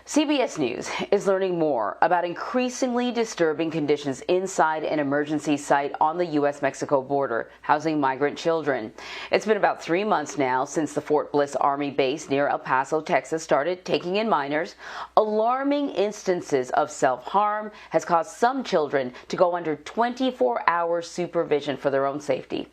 CBS News is learning more about increasingly disturbing conditions inside an emergency site on the U.S.-Mexico border, housing migrant children. It's been about 3 months now since the Fort Bliss Army base near El Paso, Texas, started taking in minors. Alarming instances of self-harm has caused some children to go under 24-hour supervision for their own safety.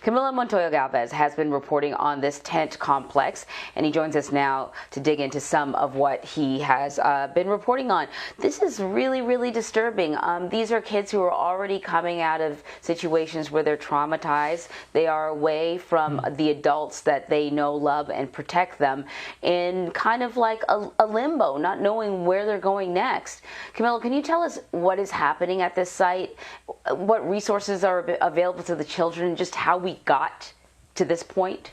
Camilo Montoya-Galvez has been reporting on this tent complex, and he joins us now to dig into some of what he has been reporting on. This is really, really disturbing. These are kids who are already coming out of situations where they're traumatized. They are away from the adults that they know, love, and protect them in kind of like a limbo, not knowing where they're going next. Camilo, can you tell us what is happening at this site, what resources are available to the children, just how we got to this point?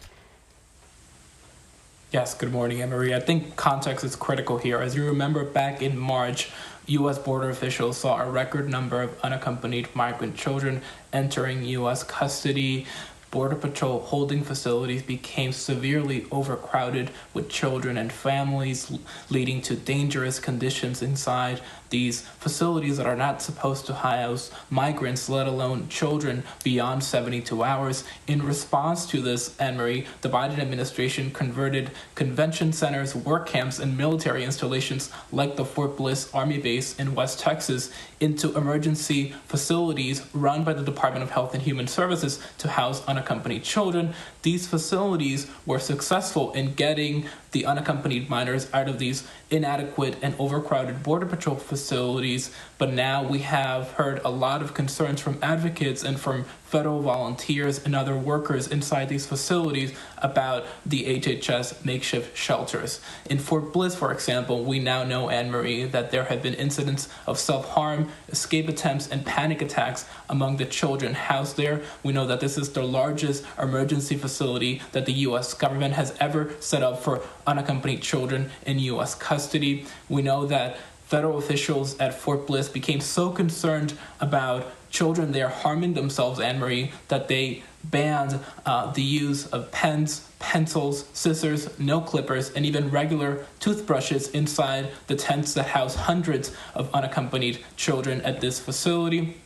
Yes, good morning, Anne-Marie. I think context is critical here. As you remember, back in March, U.S. border officials saw a record number of unaccompanied migrant children entering U.S. custody. Border Patrol holding facilities became severely overcrowded with children and families, leading to dangerous conditions inside these facilities that are not supposed to house migrants, let alone children, beyond 72 hours. In response to this, Anne-Marie, the Biden administration converted convention centers, work camps, and military installations like the Fort Bliss Army base in West Texas into emergency facilities run by the Department of Health and Human Services to house unaccompanied children. These facilities were successful in getting the unaccompanied minors out of these inadequate and overcrowded Border Patrol facilities, but now we have heard a lot of concerns from advocates and from federal volunteers and other workers inside these facilities about the HHS makeshift shelters. In Fort Bliss, for example, we now know, Anne-Marie, that there have been incidents of self-harm, escape attempts, and panic attacks among the children housed there. We know that this is the largest emergency facility that the U.S. government has ever set up for unaccompanied children in U.S. custody. We know that federal officials at Fort Bliss became so concerned about children there harming themselves, Anne-Marie, that they banned the use of pens, pencils, scissors, nail clippers, and even regular toothbrushes inside the tents that house hundreds of unaccompanied children at this facility.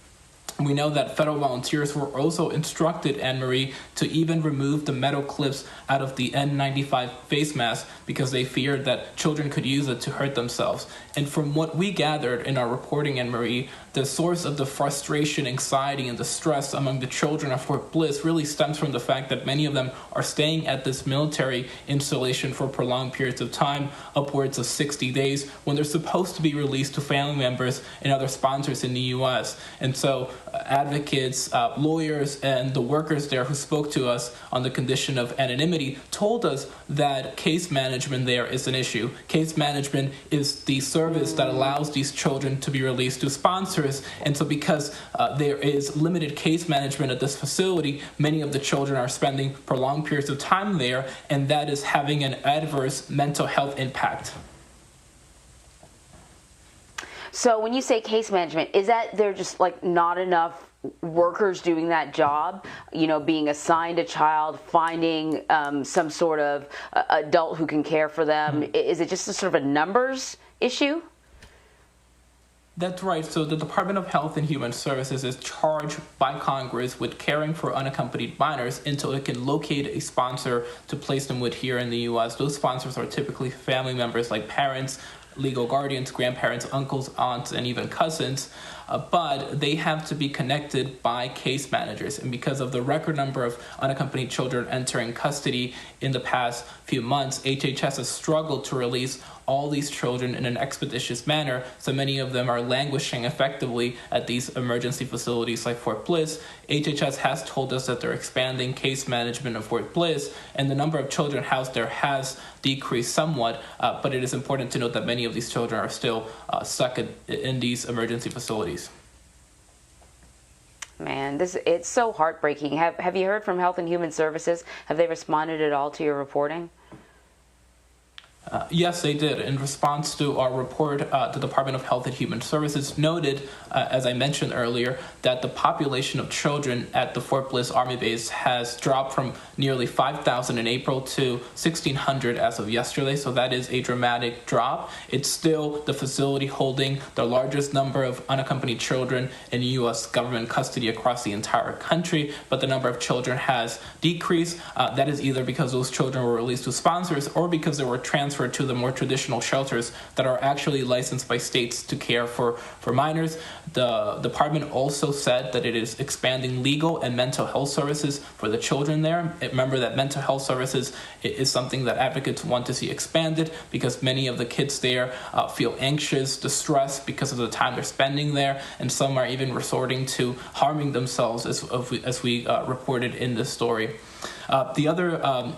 We know that federal volunteers were also instructed, Anne-Marie, to even remove the metal clips out of the N95 face mask because they feared that children could use it to hurt themselves. And from what we gathered in our reporting, Anne-Marie, the source of the frustration, anxiety, and distress among the children of Fort Bliss really stems from the fact that many of them are staying at this military installation for prolonged periods of time, upwards of 60 days, when they're supposed to be released to family members and other sponsors in the U.S. And so advocates, lawyers, and the workers there who spoke to us on the condition of anonymity told us that case management there is an issue. Case management is the service that allows these children to be released to sponsors. And so because there is limited case management at this facility, many of the children are spending prolonged periods of time there, and that is having an adverse mental health impact. So when you say case management, is that there just like not enough workers doing that job, you know, being assigned a child, finding some sort of adult who can care for them? Is it just a sort of a numbers issue? That's right. So the Department of Health and Human Services is charged by Congress with caring for unaccompanied minors until it can locate a sponsor to place them with here in the U.S. Those sponsors are typically family members like parents, legal guardians, grandparents, uncles, aunts, and even cousins, but they have to be connected by case managers. And because of the record number of unaccompanied children entering custody in the past few months, HHS has struggled to release all these children in an expeditious manner, so many of them are languishing effectively at these emergency facilities like Fort Bliss. HHS has told us that they're expanding case management of Fort Bliss, and the number of children housed there has decreased somewhat, but it is important to note that many of these children are still stuck in these emergency facilities. Man, it's so heartbreaking. Have you heard from Health and Human Services? Have they responded at all to your reporting? Yes, they did. In response to our report, the Department of Health and Human Services noted, as I mentioned earlier, that the population of children at the Fort Bliss Army Base has dropped from nearly 5,000 in April to 1,600 as of yesterday. So that is a dramatic drop. It's still the facility holding the largest number of unaccompanied children in U.S. government custody across the entire country, but the number of children has decreased. That is either because those children were released to sponsors or because they were transferred to the more traditional shelters that are actually licensed by states to care for minors. The department also said that it is expanding legal and mental health services for the children there. Remember that mental health services is something that advocates want to see expanded because many of the kids there feel anxious, distressed because of the time they're spending there, and some are even resorting to harming themselves, as we reported in this story. The other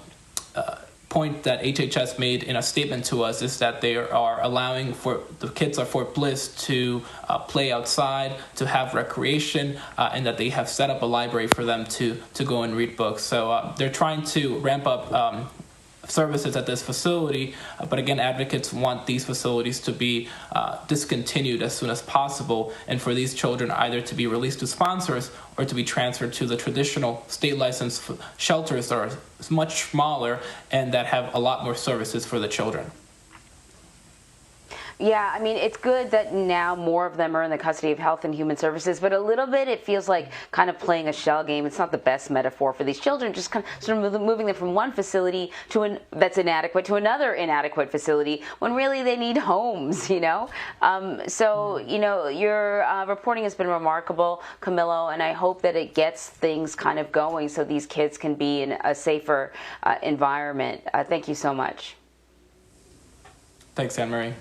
point that HHS made in a statement to us is that they are allowing for the kids at Fort Bliss to play outside, to have recreation, and that they have set up a library for them to go and read books. So they're trying to ramp up services at this facility, but again, advocates want these facilities to be discontinued as soon as possible, and for these children either to be released to sponsors or to be transferred to the traditional state licensed shelters that are much smaller and that have a lot more services for the children. Yeah, I mean, it's good that now more of them are in the custody of Health and Human Services, but a little bit it feels like kind of playing a shell game. It's not the best metaphor for these children, just kind of sort of moving them from one facility to that's inadequate to another inadequate facility when really they need homes, you know? Your reporting has been remarkable, Camilo, and I hope that it gets things kind of going so these kids can be in a safer environment. Thank you so much. Thanks, Anne Marie.